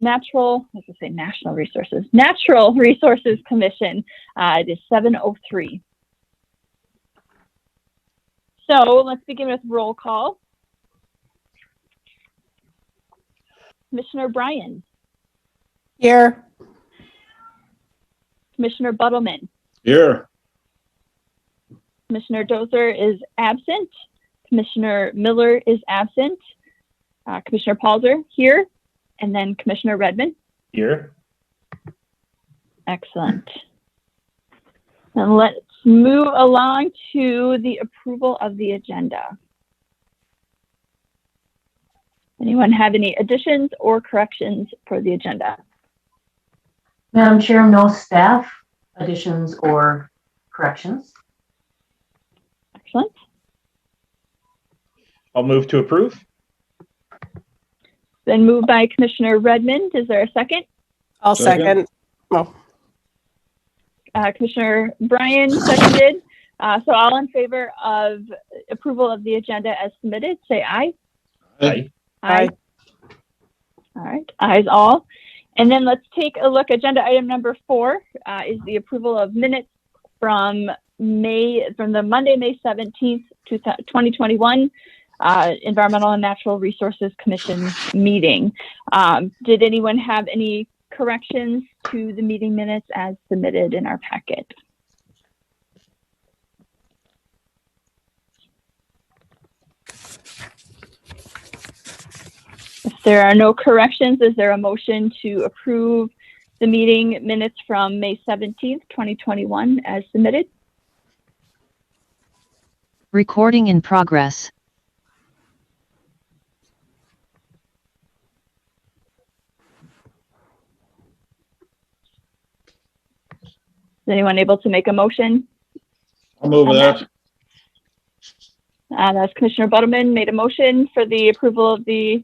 Natural Resources Commission. It is 7:03. So let's begin with roll call. Commissioner Bryan. Here. Commissioner Buttleman. Here. Commissioner Dozer is absent. Commissioner Miller is absent. Commissioner Palzer here. And then Commissioner Redmond. Here. Excellent. And let's move along to the approval of the agenda. Anyone have any additions or corrections for the agenda? Madam Chair, no staff additions or corrections. Excellent. I'll move to approve. Then moved by Commissioner Redmond. Is there a second? I'll second. Oh. Commissioner Bryan seconded. So all in favor of approval of the agenda as submitted, say aye. Aye. Aye. All right, ayes all. And then let's take a look. Agenda item number 4 is the approval of minutes from the Monday, May 17th, 2021 Environmental and Natural Resources Commission meeting. Did anyone have any corrections to the meeting minutes as submitted in our packet? If there are no corrections, is there a motion to approve the meeting minutes from May 17th, 2021 as submitted? Recording in progress. Is anyone able to make a motion? I'll move that. That's Commissioner Buttleman made a motion for the approval of the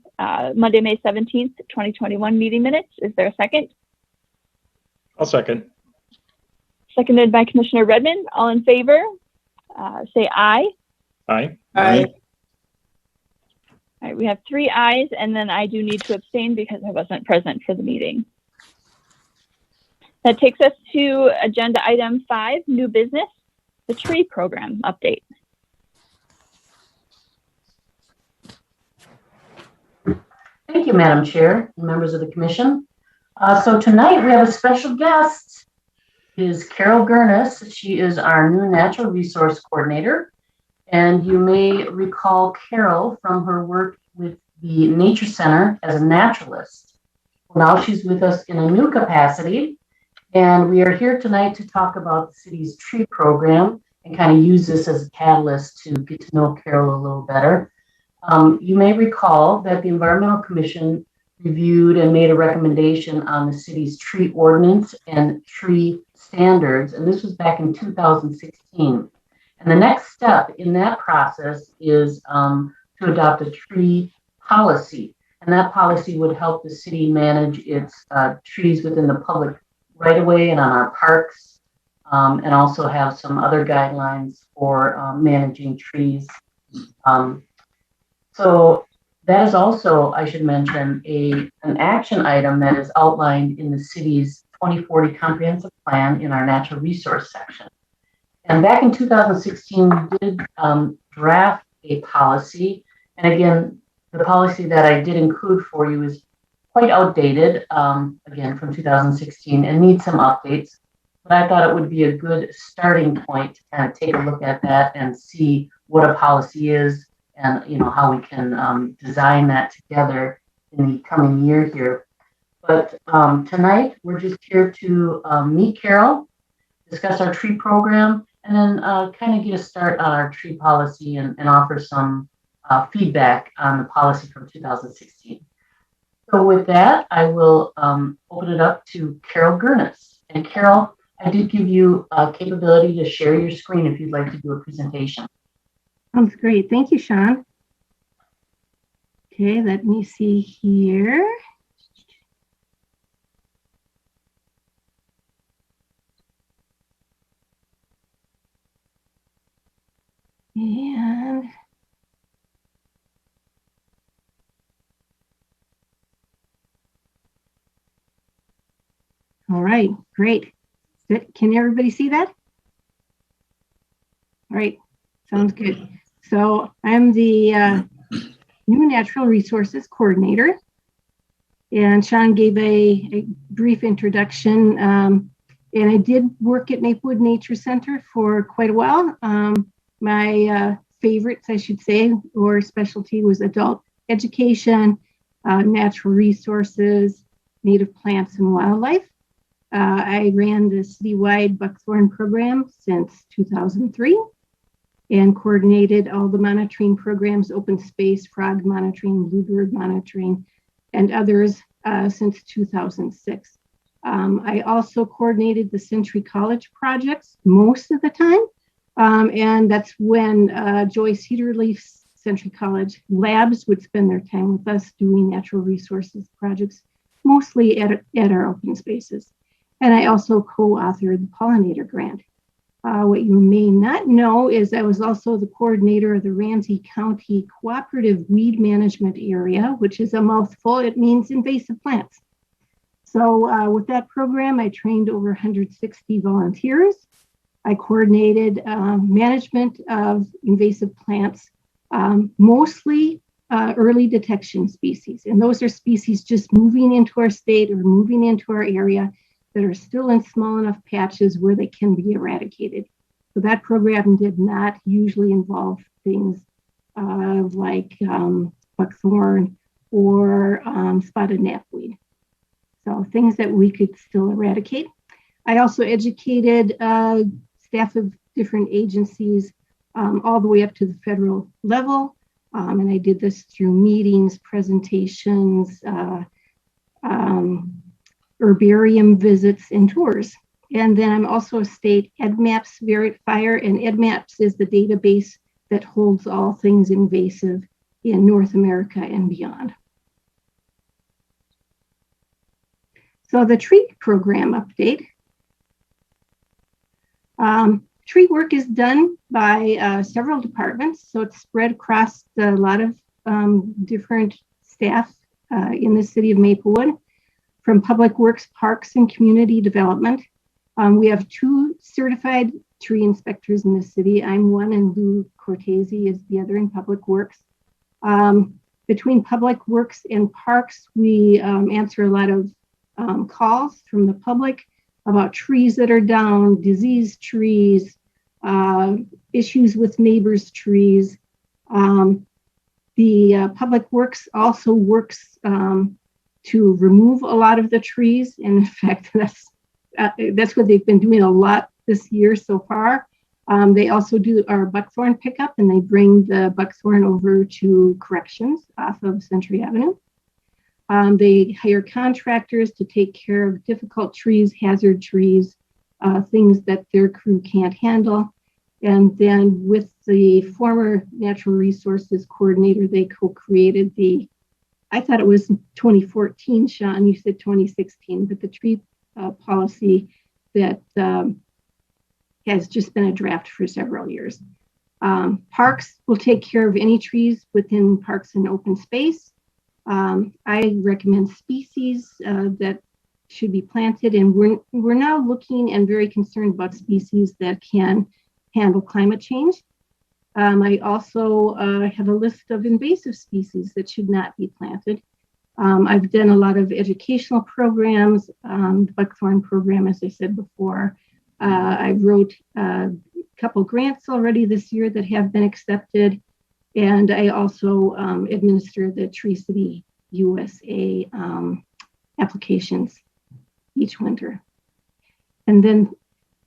Monday, May 17th, 2021 meeting minutes. Is there a second? I'll second. Seconded by Commissioner Redmond. All in favor, say aye. Aye. Aye. All right, we have 3 ayes, and then I do need to abstain because I wasn't present for the meeting. That takes us to agenda item 5, new business, the tree program update. Thank you, Madam Chair and members of the Commission. So tonight we have a special guest. It is Carol Gurnis. She is our new Natural Resource Coordinator. And you may recall Carol from her work with the Nature Center as a naturalist. Well, now she's with us in a new capacity. And we are here tonight to talk about the city's tree program and kind of use this as a catalyst to get to know Carol a little better. You may recall that the Environmental Commission reviewed and made a recommendation on the city's tree ordinance and tree standards, and this was back in 2016. And the next step in that process is to adopt a tree policy, and that policy would help the city manage its trees within the public right-of-way and on our parks, and also have some other guidelines for managing trees. So that is also, I should mention, an action item that is outlined in the city's 2040 comprehensive plan in our natural resource section. And back in 2016, we did draft a policy. And again, the policy that I did include for you is quite outdated, again, from 2016, and needs some updates. But I thought it would be a good starting point to kind of take a look at that and see what a policy is, and how we can design that together in the coming year here. But tonight we're just here to meet Carol, discuss our tree program, and then kind of get a start on our tree policy and offer some feedback on the policy from 2016. So with that, I will open it up to Carol Gurnis. And Carol, I did give you a capability to share your screen if you'd like to do a presentation. Sounds great. Thank you, Sean. Okay, let me see here. And All right, great. Can everybody see that? All right, sounds good. So I'm the new Natural Resources Coordinator. And Sean gave a brief introduction. And I did work at Maplewood Nature Center for quite a while. My favorites, I should say, or specialty was adult education, natural resources, native plants and wildlife. I ran the citywide buckthorn program since 2003 and coordinated all the monitoring programs, open space, frog monitoring, bluebird monitoring, and others since 2006. I also coordinated the Century College projects most of the time. And that's when Joyce Cedarleaf's Century College labs would spend their time with us doing natural resources projects, mostly at our open spaces. And I also co-authored the Pollinator Grant. What you may not know is I was also the coordinator of the Ramsey County Cooperative Weed Management Area, which is a mouthful. It means invasive plants. So with that program, I trained over 160 volunteers. I coordinated management of invasive plants, mostly early detection species. And those are species just moving into our state or moving into our area that are still in small enough patches where they can be eradicated. So that program did not usually involve things like buckthorn or spotted knapweed. So things that we could still eradicate. I also educated staff of different agencies all the way up to the federal level. And I did this through meetings, presentations, herbarium visits, and tours. And then I'm also a state EDMAPS verifier, and EDMAPS is the database that holds all things invasive in North America and beyond. So the tree program update. Tree work is done by several departments, so it's spread across a lot of different staff in the city of Maplewood, from Public Works, Parks, and Community Development. We have 2 certified tree inspectors in the city. I'm one, and Lou Cortese is the other in Public Works. Between Public Works and Parks, we answer a lot of calls from the public about trees that are down, diseased trees, issues with neighbors' trees. The Public Works also works to remove a lot of the trees. And in fact, that's what they've been doing a lot this year so far. They also do our buckthorn pickup, and they bring the buckthorn over to corrections off of Century Avenue. They hire contractors to take care of difficult trees, hazard trees, things that their crew can't handle. And then with the former Natural Resources Coordinator, they co-created I thought it was 2014, Sean, you said 2016, but the tree policy that has just been a draft for several years. Parks will take care of any trees within parks and open space. I recommend species that should be planted, and we're now looking and very concerned about species that can handle climate change. I also have a list of invasive species that should not be planted. I've done a lot of educational programs, the buckthorn program, as I said before. I wrote a couple grants already this year that have been accepted. And I also administer the Tree City USA applications each winter. And then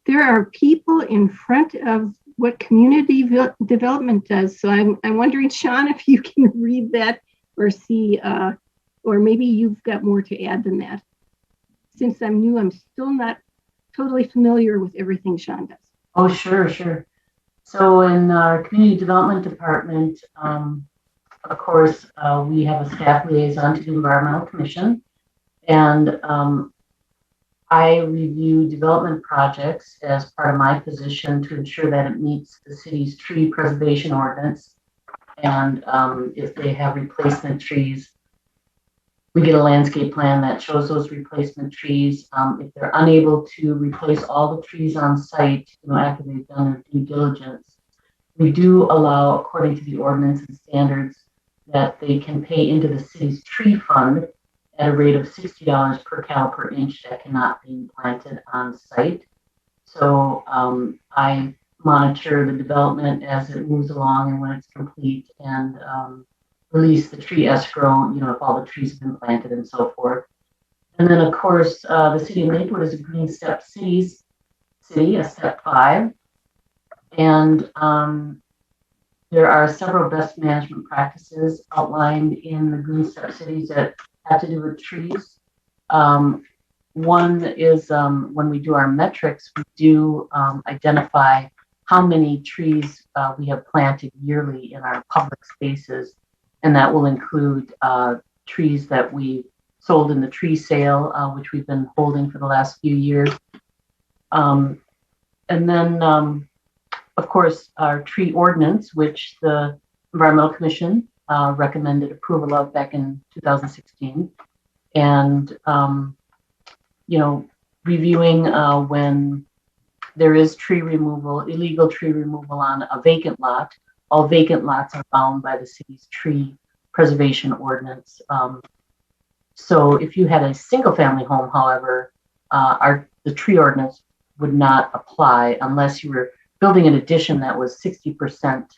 there are people in front of what community development does. So I'm wondering, Sean, if you can read that or see, or maybe you've got more to add than that. Since I'm new, I'm still not totally familiar with everything Sean does. Oh, sure. So in our community development department, of course, we have a staff liaison to the Environmental Commission, and I review development projects as part of my position to ensure that it meets the city's tree preservation ordinance, and if they have replacement trees, we get a landscape plan that shows those replacement trees. If they're unable to replace all the trees on site, after they've done their due diligence, we do allow, according to the ordinance and standards, that they can pay into the city's tree fund at a rate of $60 per caliper inch that cannot be planted on site. So I monitor the development as it moves along and when it's complete, and release the tree escrow, if all the trees have been planted and so forth. And then, of course, the city of Maplewood is a Green Step city, a Step 5. And there are several best management practices outlined in the Green Step cities that have to do with trees. One is when we do our metrics, we do identify how many trees we have planted yearly in our public spaces. And that will include trees that we sold in the tree sale, which we've been holding for the last few years. And then, of course, our tree ordinance, which the Environmental Commission recommended approval of back in 2016. And, reviewing when there is tree removal, illegal tree removal on a vacant lot. All vacant lots are bound by the city's tree preservation ordinance. So if you had a single family home, however, the tree ordinance would not apply unless you were building an addition that was 60%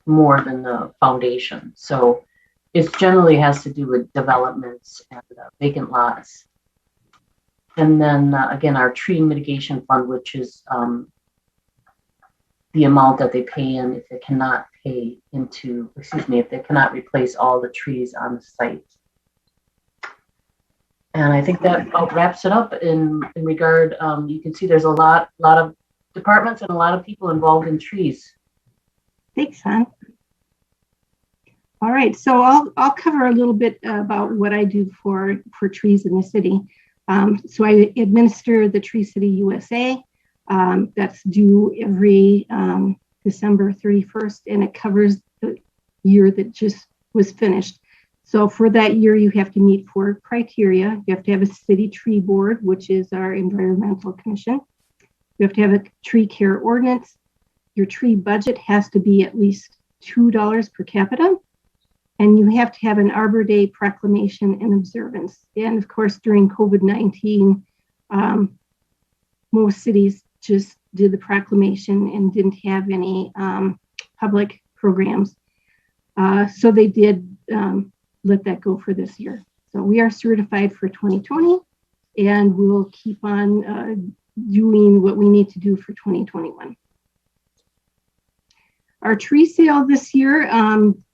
more than the foundation. So it generally has to do with developments and vacant lots. And then again, our tree mitigation fund, which is the amount that they pay in if they cannot if they cannot replace all the trees on the site. And I think that about wraps it up in regard. You can see there's a lot of departments and a lot of people involved in trees. Thanks, hon. All right, so I'll cover a little bit about what I do for trees in the city. So I administer the Tree City USA. That's due every December 31st, and it covers the year that just was finished. So for that year, you have to meet 4 criteria. You have to have a city tree board, which is our environmental commission. You have to have a tree care ordinance. Your tree budget has to be at least $2 per capita. And you have to have an Arbor Day proclamation and observance. And of course, during COVID-19, most cities just did the proclamation and didn't have any public programs. So they did let that go for this year. So we are certified for 2020, and we'll keep on doing what we need to do for 2021. Our tree sale this year,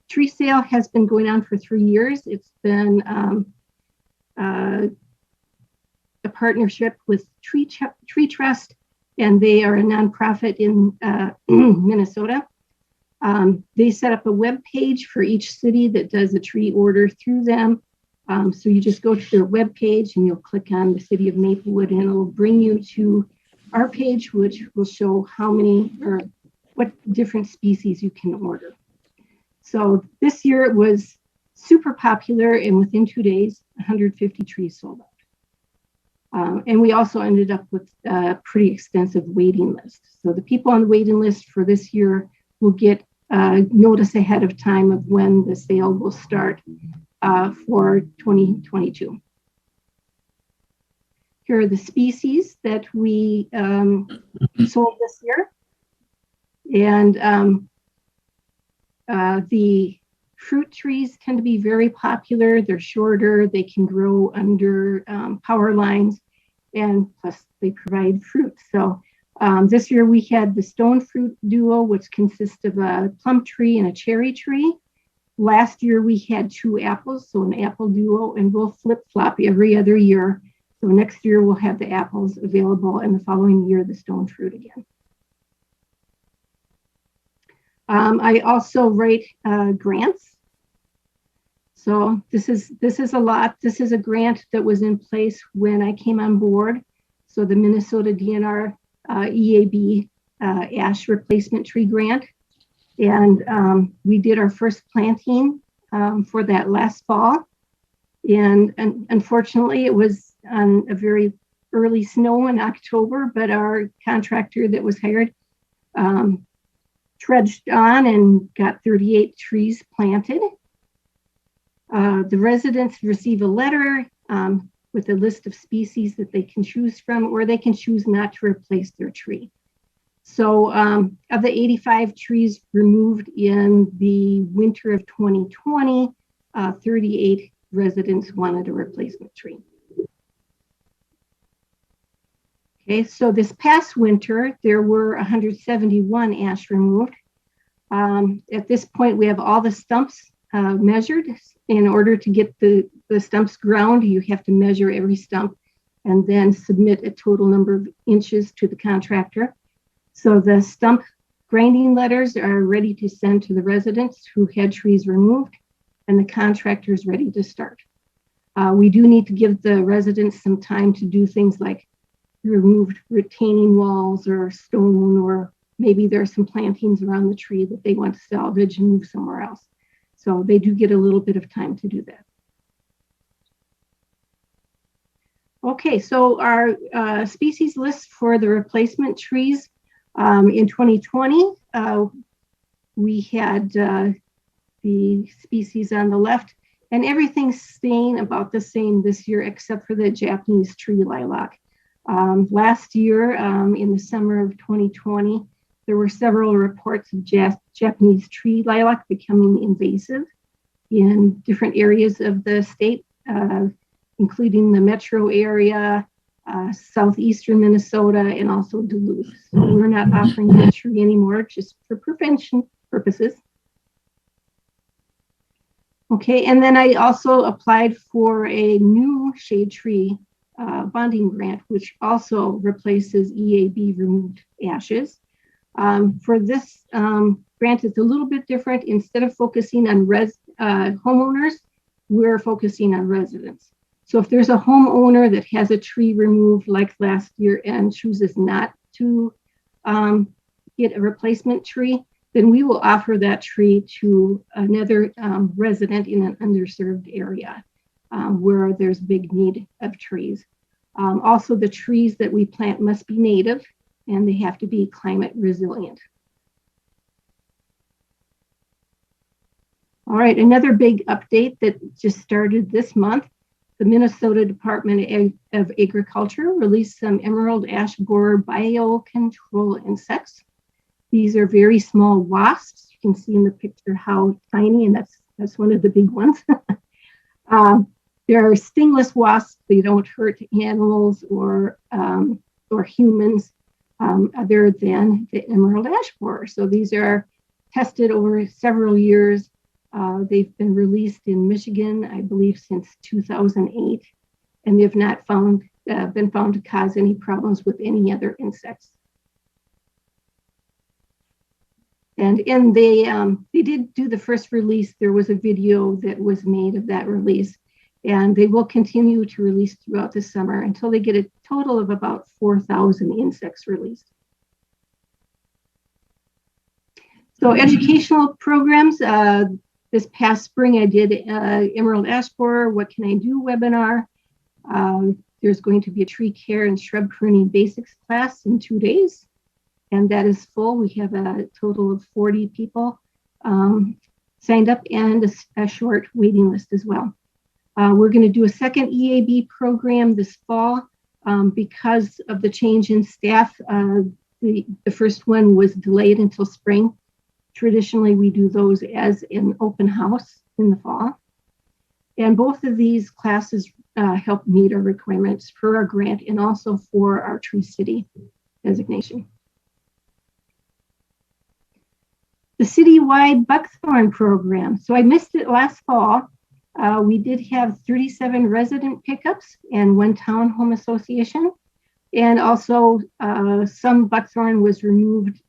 tree sale has been going on for 3 years. It's been a partnership with Tree Trust, and they are a nonprofit in Minnesota. They set up a web page for each city that does a tree order through them. So you just go to their web page and you'll click on the city of Maplewood, and it'll bring you to our page, which will show how many or what different species you can order. So this year it was super popular, and within 2 days, 150 trees sold out. And we also ended up with a pretty extensive waiting list. So the people on the waiting list for this year will get notice ahead of time of when the sale will start for 2022. Here are the species that we sold this year. And the fruit trees tend to be very popular. They're shorter, they can grow under power lines, and plus they provide fruit. So this year we had the stone fruit duo, which consists of a plum tree and a cherry tree. Last year we had 2 apples, so an apple duo, and we'll flip-flop every other year. So next year we'll have the apples available, and the following year the stone fruit again. I also write grants. So this is a lot. This is a grant that was in place when I came on board. So the Minnesota DNR EAB ash replacement tree grant. And we did our first planting for that last fall. And unfortunately, it was on a very early snow in October, but our contractor that was hired trudged on and got 38 trees planted. The residents receive a letter with a list of species that they can choose from, or they can choose not to replace their tree. So of the 85 trees removed in the winter of 2020, 38 residents wanted a replacement tree. Okay, so this past winter, there were 171 ash removed. At this point, we have all the stumps measured. In order to get the stumps ground, you have to measure every stump and then submit a total number of inches to the contractor. So the stump grinding letters are ready to send to the residents who had trees removed, and the contractor is ready to start. We do need to give the residents some time to do things like removed retaining walls or stone, or maybe there's some plantings around the tree that they want to salvage and move somewhere else. So they do get a little bit of time to do that. Okay, so our species list for the replacement trees in 2020, we had the species on the left, and everything's staying about the same this year except for the Japanese tree lilac. Last year, in the summer of 2020, there were several reports of Japanese tree lilac becoming invasive in different areas of the state, including the metro area, southeastern Minnesota, and also Duluth. So we're not offering that tree anymore, just for prevention purposes. Okay, and then I also applied for a new shade tree bonding grant, which also replaces EAB removed ashes. For this grant, it's a little bit different. Instead of focusing on homeowners, we're focusing on residents. So if there's a homeowner that has a tree removed like last year and chooses not to get a replacement tree, then we will offer that tree to another resident in an underserved area where there's big need of trees. Also, the trees that we plant must be native and they have to be climate resilient. All right, another big update that just started this month. The Minnesota Department of Agriculture released some emerald ash borer biocontrol insects. These are very small wasps. You can see in the picture how tiny, and that's one of the big ones. They're stingless wasps. They don't hurt animals or humans other than the emerald ash borer. So these are tested over several years. They've been released in Michigan, I believe, since 2008, and they've not been found to cause any problems with any other insects. And they did do the first release. There was a video that was made of that release, and they will continue to release throughout the summer until they get a total of about 4,000 insects released. So educational programs. This past spring, I did Emerald Ash Borer, What Can I Do webinar. There's going to be a tree care and shrub pruning basics class in 2 days, and that is full. We have a total of 40 people signed up and a short waiting list as well. We're going to do a second EAB program this fall because of the change in staff. The first one was delayed until spring. Traditionally, we do those as an open house in the fall. And both of these classes help meet our requirements for our grant and also for our Tree City designation. The citywide buckthorn program. So I missed it last fall. We did have 37 resident pickups and 1 townhome association. And also some buckthorn was removed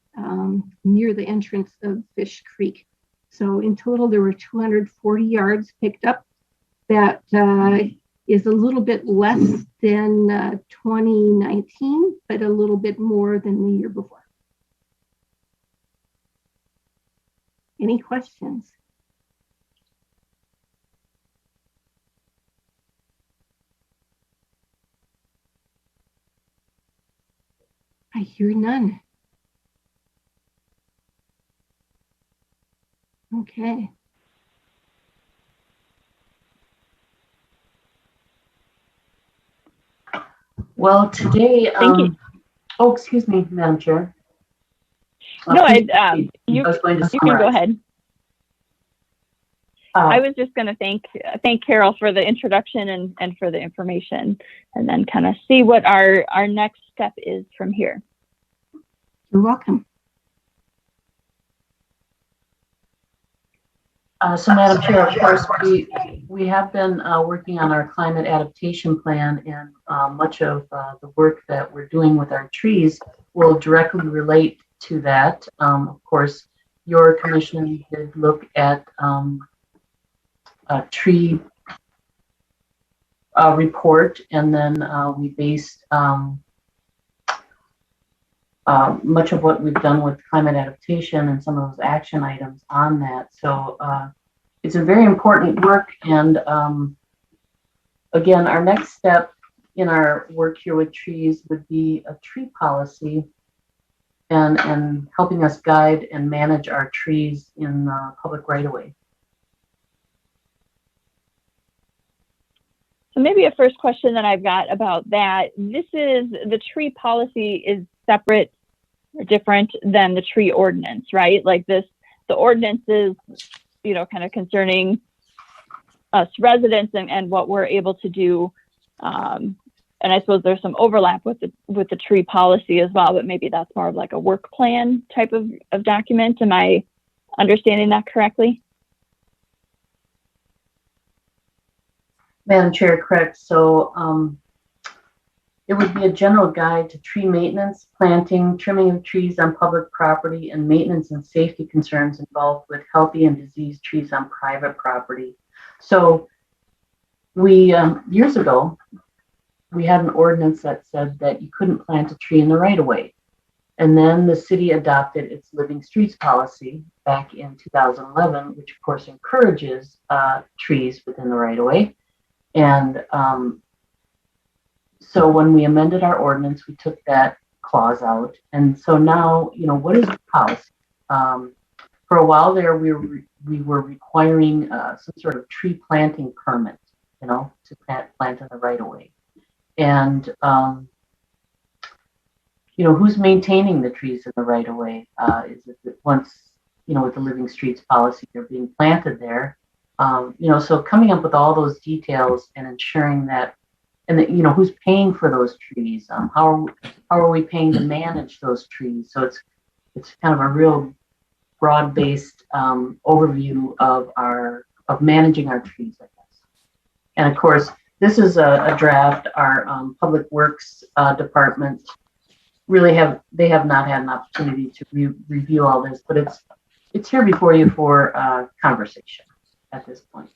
near the entrance of Fish Creek. So in total, there were 240 yards picked up. That is a little bit less than 2019, but a little bit more than the year before. Any questions? I hear none. Okay. Well, today, Thank you. oh, excuse me, Madam Chair. No, Please I, proceed. you, I was going to you can go summarize. ahead. I was just going to thank Carol for the introduction and for the information, and then kind of see what our next step is from here. You're welcome. So, Madam Chair, of course, we have been working on our climate adaptation plan, and much of the work that we're doing with our trees will directly relate to that. Of course, your commission did look at a tree report, and then we based much of what we've done with climate adaptation and some of those action items on that. So it's a very important work. And again, our next step in our work here with trees would be a tree policy and helping us guide and manage our trees in public right-of-way. So maybe a first question that I've got about that, the tree policy is separate or different than the tree ordinance, right? Like the ordinance is, kind of concerning us residents and what we're able to do. And I suppose there's some overlap with the tree policy as well, but maybe that's more of like a work plan type of document. Am I understanding that correctly? Madam Chair, correct. So it would be a general guide to tree maintenance, planting, trimming of trees on public property, and maintenance and safety concerns involved with healthy and diseased trees on private property. So we, years ago, we had an ordinance that said that you couldn't plant a tree in the right-of-way. And then the city adopted its Living Streets policy back in 2011, which of course encourages trees within the right-of-way. And so when we amended our ordinance, we took that clause out. And so now, what is the policy? For a while there, we were requiring some sort of tree planting permit, to plant in the right-of-way. And, who's maintaining the trees in the right-of-way? Is it that once, with the Living Streets policy, they're being planted there? So coming up with all those details and ensuring that, and that, who's paying for those trees? How are we paying to manage those trees? So it's kind of a real broad-based overview of managing our trees, I guess. And of course, this is a draft. Our Public Works department really have not had an opportunity to review all this, but it's here before you for conversation at this point.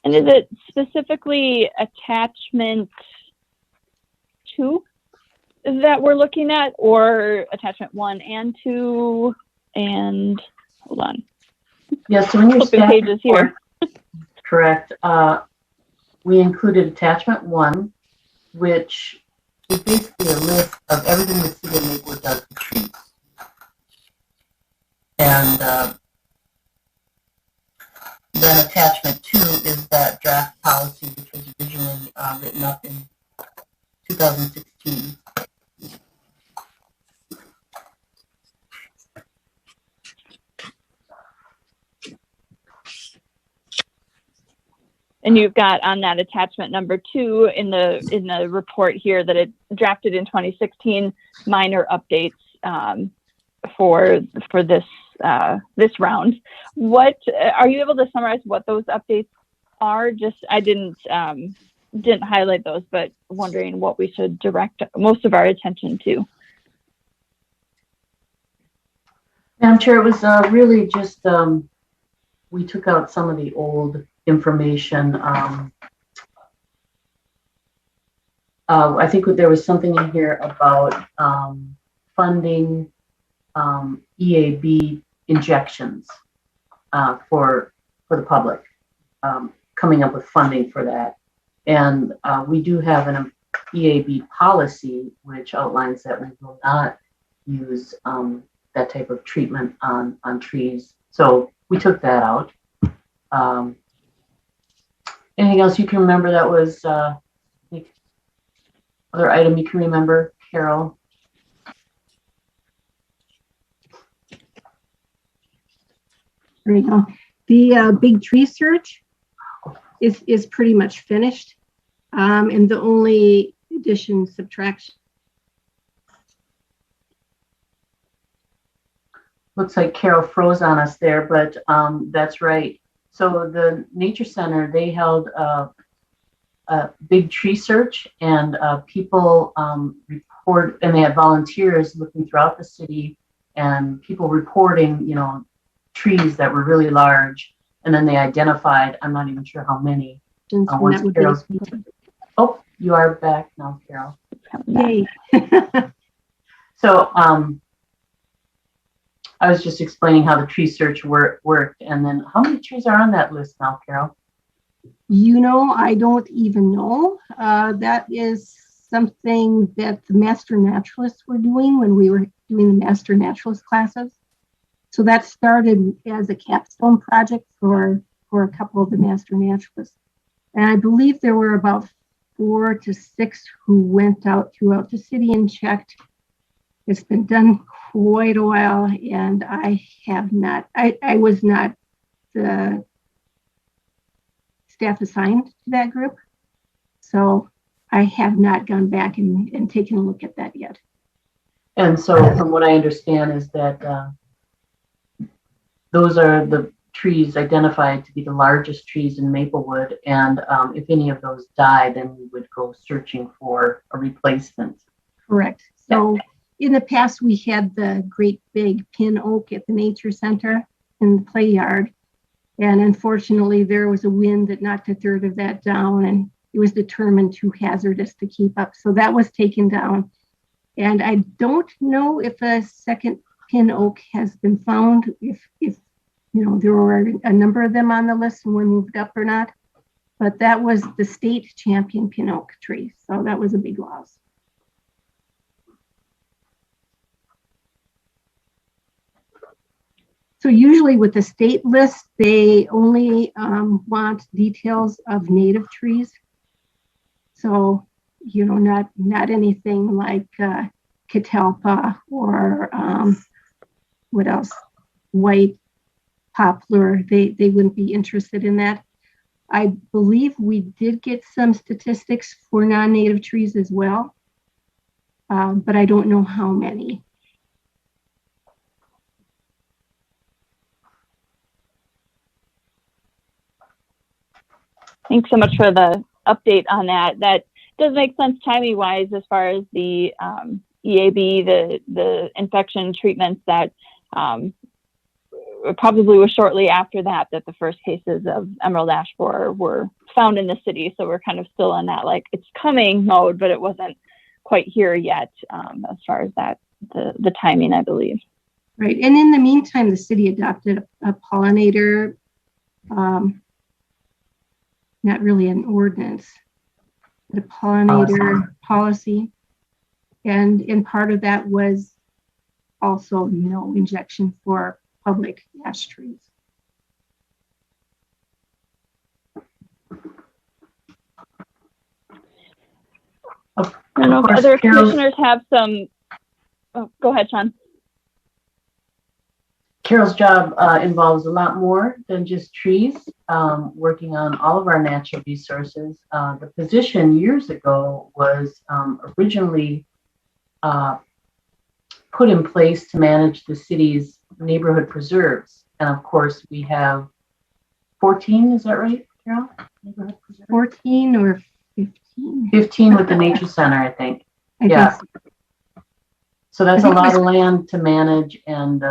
And is it specifically attachment 2 that we're looking at, or attachment 1 and 2? And hold on. Yes, so in your Flipping staff pages report, here. correct. We included attachment 1, which is basically a list of everything the city of Maplewood does for trees. And then attachment 2 is that draft policy, which was originally written up in 2016. And you've got on that attachment number 2 in the report here that it drafted in 2016, minor updates for this round. What are you able to summarize what those updates are? Just I didn't highlight those, but wondering what we should direct most of our attention to. I'm sure it was really just we took out some of the old information. I think there was something in here about funding EAB injections for the public, coming up with funding for that. And we do have EAB policy, which outlines that we will not use that type of treatment on trees. So we took that out. Anything else you can remember that was other item you can remember, Carol? There you go. The big tree search is pretty much finished. And the only addition, subtraction. Looks like Carol froze on us there, but that's right. So the Nature Center, they held a big tree search, and people report, and they had volunteers looking throughout the city, and people reporting, trees that were really large, and then they identified, I'm not even sure how many. Once Carol's, oh, you are back now, Carol. Yay. So I was just explaining how the tree search worked, and then how many trees are on that list now, Carol? I don't even know. That is something that the Master Naturalists were doing when we were doing the Master Naturalist classes. So that started as a capstone project for a couple of the Master Naturalists. And I believe there were about 4 to 6 who went out throughout the city and checked. It's been done quite a while, and I have not, I was not the staff assigned to that group. So I have not gone back and taken a look at that yet. And so from what I understand is that those are the trees identified to be the largest trees in Maplewood. And if any of those die, then we would go searching for a replacement. Correct. So in the past, we had the great big pin oak at the Nature Center in the play yard. And unfortunately, there was a wind that knocked a third of that down, and it was determined too hazardous to keep up. So that was taken down. And I don't know if a second pin oak has been found, if there were a number of them on the list and one moved up or not. But that was the state champion pin oak tree. So that was a big loss. So usually with the state list, they only want details of native trees. So, not anything like catalpa or what else? White poplar. They wouldn't be interested in that. I believe we did get some statistics for non-native trees as well, but I don't know how many. Thanks so much for the update on that. That does make sense timing wise as far as the EAB, the infection treatments that probably was shortly after that the first cases of emerald ash borer were found in the city. So we're kind of still in that it's coming mode, but it wasn't quite here yet as far as that the timing, I believe. Right. And in the meantime, the city adopted a pollinator, not really an ordinance, but a pollinator policy. And part of that was also no injection for public ash trees. I don't know if other commissioners have some. Oh, go ahead, Sean. Carol's job involves a lot more than just trees, working on all of our natural resources. The position years ago was originally put in place to manage the city's neighborhood preserves. And of course, we have 14, is that right, Carol? Neighborhood preserves? 14 or 15? 15 with the Nature Center, I think. I think so that's a lot of land to manage and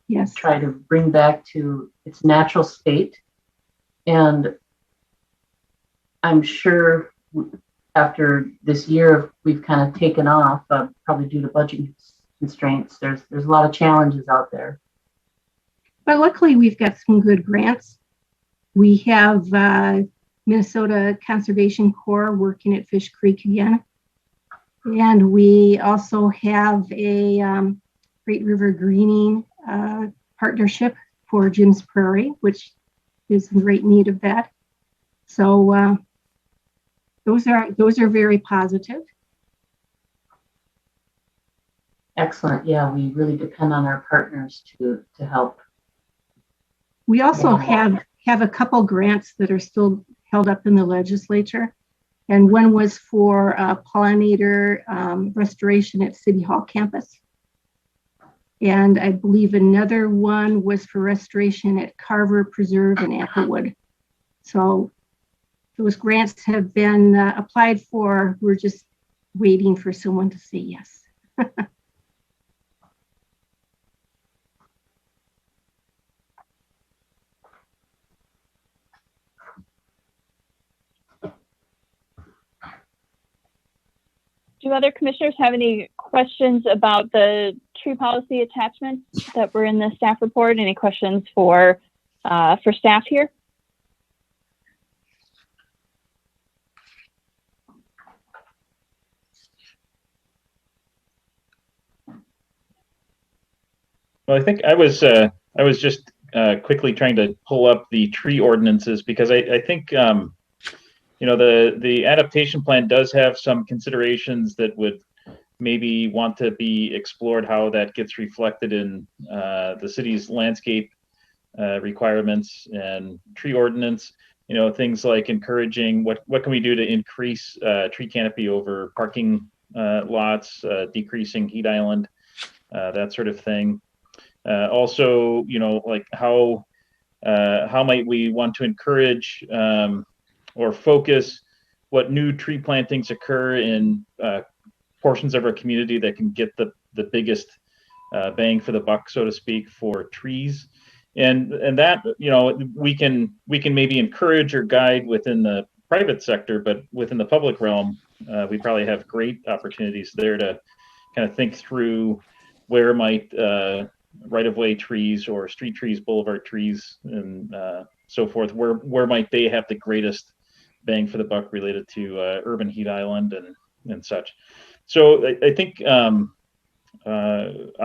yes, try to bring back to its natural state. And I'm sure after this year we've kind of taken off, probably due to budget constraints, there's a lot of challenges out there. But luckily we've got some good grants. We have Minnesota Conservation Corps working at Fish Creek again. And we also have a Great River Greening partnership for Jim's Prairie, which is in great need of that. So those are very positive. Excellent. Yeah, we really depend on our partners to help. We also have a couple grants that are still held up in the legislature. And one was for pollinator restoration at City Hall campus. And I believe another one was for restoration at Carver Preserve in Maplewood. So those grants have been applied for. We're just waiting for someone to say yes. Do other commissioners have any questions about the tree policy attachments that were in the staff report? Any questions for staff here? Well, I think I was just quickly trying to pull up the tree ordinances because I think the adaptation plan does have some considerations that would maybe want to be explored, how that gets reflected in the city's landscape requirements and tree ordinance. Things like encouraging what can we do to increase tree canopy over parking lots, decreasing heat island, that sort of thing. Also, like how might we want to encourage or focus what new tree plantings occur in portions of our community that can get the biggest bang for the buck, so to speak, for trees, and that we can maybe encourage or guide within the private sector, but within the public realm, we probably have great opportunities there to kind of think through where might right-of-way trees or street trees, boulevard trees, and so forth, where might they have the greatest bang for the buck related to urban heat island and such. So I think I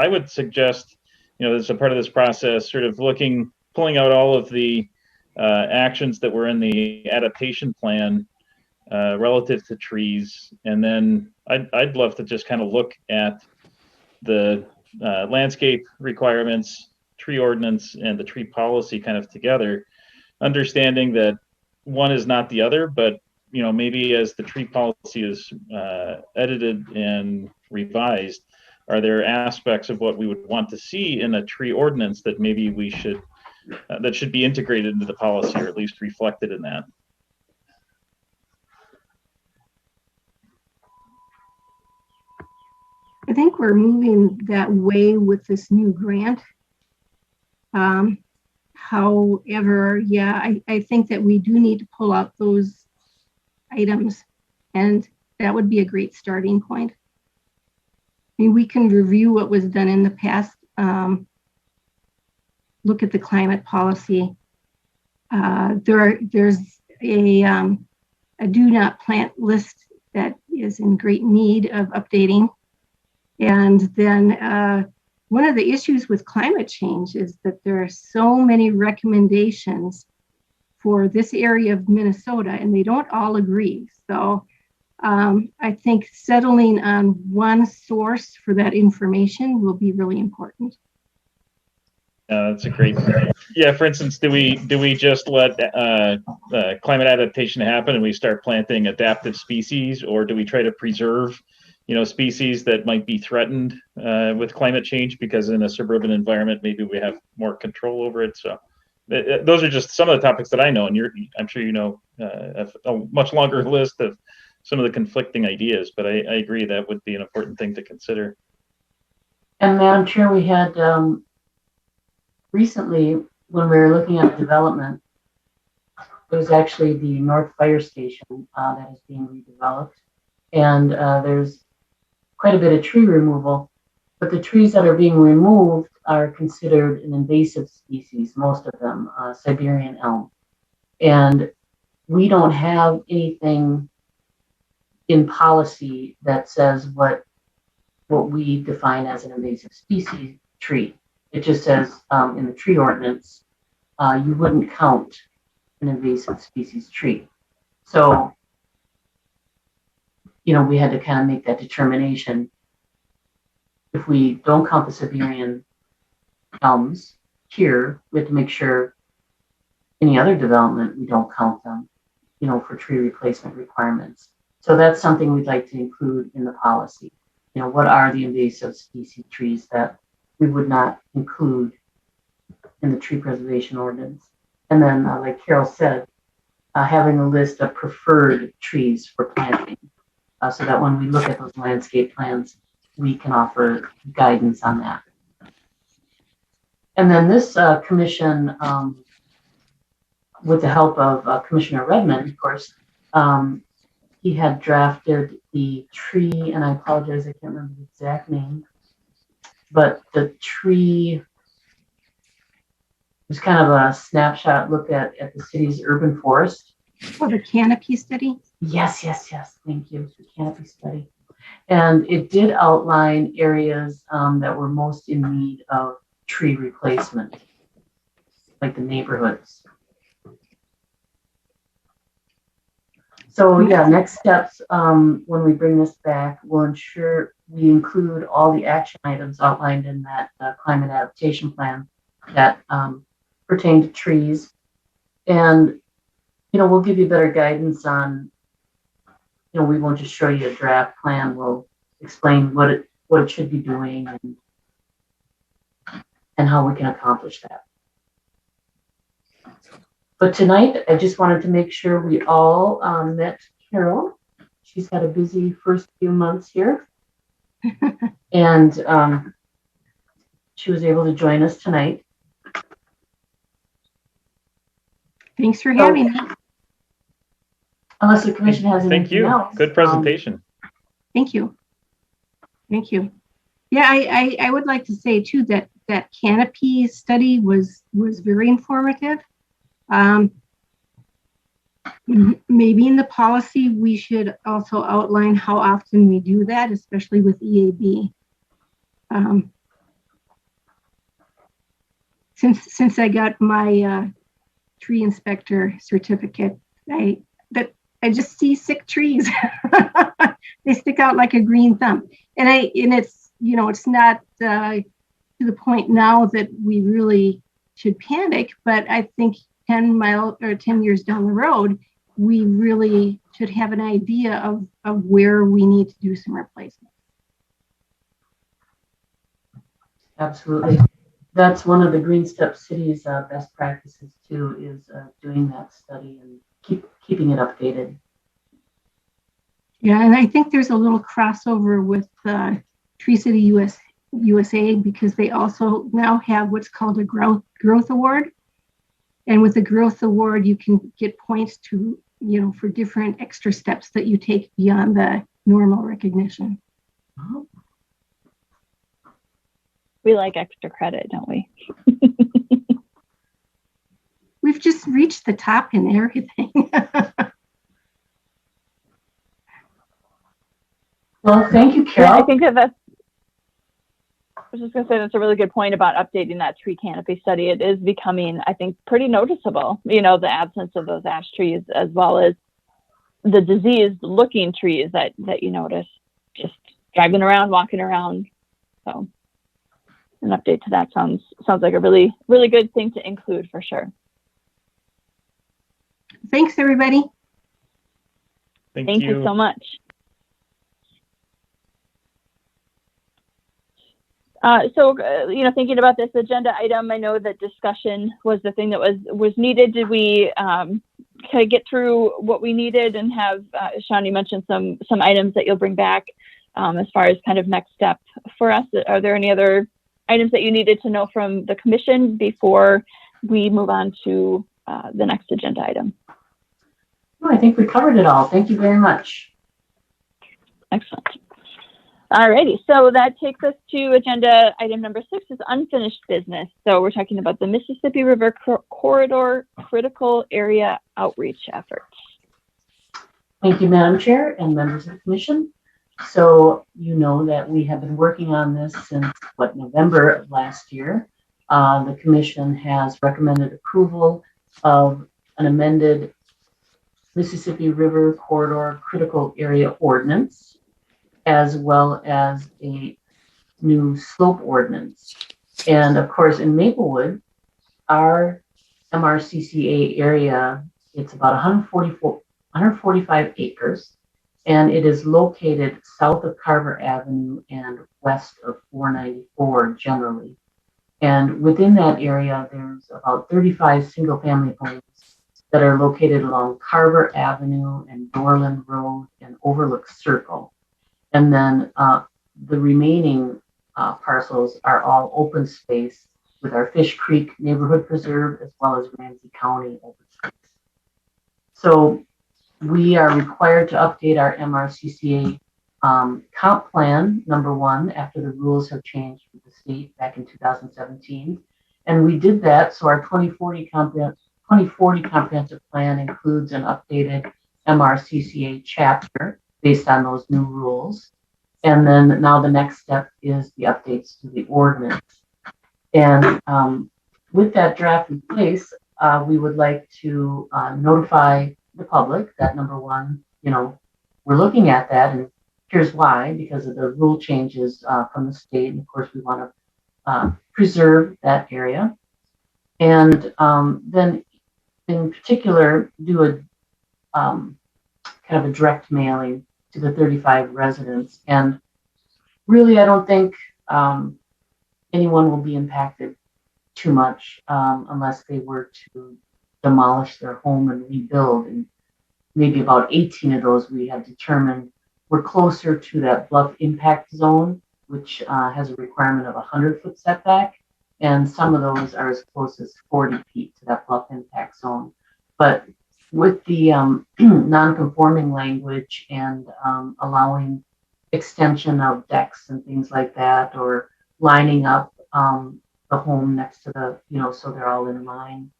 would suggest, as a part of this process, sort of pulling out all of the actions that were in the adaptation plan relative to trees, and then I'd love to just kind of look at the landscape requirements, tree ordinance, and the tree policy kind of together, understanding that one is not the other, but maybe as the tree policy is edited and revised, are there aspects of what we would want to see in a tree ordinance that maybe we should that should be integrated into the policy, or at least reflected in that? I think we're moving that way with this new grant. However, yeah, I think that we do need to pull out those items, and that would be a great starting point. I mean, we can review what was done in the past, look at the climate policy. There's a do not plant list that is in great need of updating. And then one of the issues with climate change is that there are so many recommendations for this area of Minnesota, and they don't all agree. So I think settling on one source for that information will be really important. That's a great. Yeah, for instance, do we just let climate adaptation happen and we start planting adaptive species, or do we try to preserve species that might be threatened with climate change, because in a suburban environment maybe we have more control over it? So those are just some of the topics that I know, and I'm sure a much longer list of some of the conflicting ideas, but I agree that would be an important thing to consider. And Madam Chair, we had recently, when we were looking at development, it was actually the North Fire Station that is being redeveloped, and there's quite a bit of tree removal, but the trees that are being removed are considered an invasive species, most of them, Siberian elm. And we don't have anything in policy that says what we define as an invasive species tree. It just says in the tree ordinance, you wouldn't count an invasive species tree. So, we had to kind of make that determination. If we don't count the Siberian elms here, we have to make sure any other development, we don't count them, for tree replacement requirements. So that's something we'd like to include in the policy. What are the invasive species trees that we would not include in the tree preservation ordinance? And then, like Carol said, having a list of preferred trees for planting, so that when we look at those landscape plans, we can offer guidance on that. And then this commission, with the help of Commissioner Redmond, of course, he had drafted the tree, and I apologize, I can't remember the exact name, but the tree was kind of a snapshot look at the city's urban forest. Oh, the canopy study? Yes, thank you, the canopy study. And it did outline areas that were most in need of tree replacement, like the neighborhoods. So yeah, next steps, when we bring this back, we'll ensure we include all the action items outlined in that climate adaptation plan that pertain to trees. And, we'll give you better guidance on, we won't just show you a draft plan. We'll explain what it should be doing and how we can accomplish that. But tonight, I just wanted to make sure we all met Carol. She's had a busy first few months here. And she was able to join us tonight. Thanks for having me. Unless the commission has anything else. Thank you. Good presentation. Thank you. Thank you. Yeah, I would like to say too that canopy study was very informative. Maybe in the policy we should also outline how often we do that, especially with EAB. Since I got my tree inspector certificate, I just see sick trees. They stick out like a green thumb, and it's it's not to the point now that we really should panic, but I think 10 years down the road, we really should have an idea of where we need to do some replacement. Absolutely. That's one of the Green Step City's best practices too, is doing that study and keeping it updated. Yeah, and I think there's a little crossover with Tree City USA, because they also now have what's called a growth award. And with the growth award, you can get points to, for different extra steps that you take beyond the normal recognition. Oh. We like extra credit, don't we? We've just reached the top in everything. Well, thank you, Carol. Yeah, I think I was just going to say that's a really good point about updating that tree canopy study. It is becoming, I think, pretty noticeable, the absence of those ash trees, as well as the diseased-looking trees that you notice just driving around, walking around. So an update to that sounds like a really, really good thing to include for sure. Thanks, everybody. Thank you so much. Thinking about this agenda item, I know that discussion was the thing that was needed. Did we kind of get through what we needed and have, Sean, you mentioned some items that you'll bring back as far as kind of next step for us. Are there any other items that you needed to know from the commission before we move on to the next agenda item? I think we covered it all. Thank you very much. Excellent. Alrighty, so that takes us to agenda item number 6, is unfinished business. So we're talking about the Mississippi River Corridor Critical Area Outreach efforts. Thank you, Madam Chair and members of the commission. So you know that we have been working on this since November of last year. The commission has recommended approval of an amended Mississippi River Corridor Critical Area Ordinance, as well as a new slope ordinance. And of course, in Maplewood, our MRCCA area, it's about 145 acres, and it is located south of Carver Avenue and west of 494 generally. And within that area, there's about 35 single-family homes that are located along Carver Avenue and Dorland Road and Overlook Circle. And then the remaining parcels are all open space with our Fish Creek Neighborhood Preserve as well as Ramsey County open space. So we are required to update our MRCCA comp plan #1 after the rules have changed with the state back in 2017. And we did that so our 2040 comprehensive plan includes an updated MRCCA chapter based on those new rules. And then now the next step is the updates to the ordinance. And with that draft in place, we would like to notify the public that #1, we're looking at that, and here's why, because of the rule changes from the state. And of course, we want to preserve that area. And then in particular, do a kind of a direct mailing to the 35 residents. And really, I don't think anyone will be impacted too much unless they were to demolish their home and rebuild. And maybe about 18 of those we have determined we're closer to that bluff impact zone, which has a requirement of 100-foot setback. And some of those are as close as 40 feet to that bluff impact zone. But with the non-conforming language and allowing extension of decks and things like that, or lining up the home next to the, so they're all in line,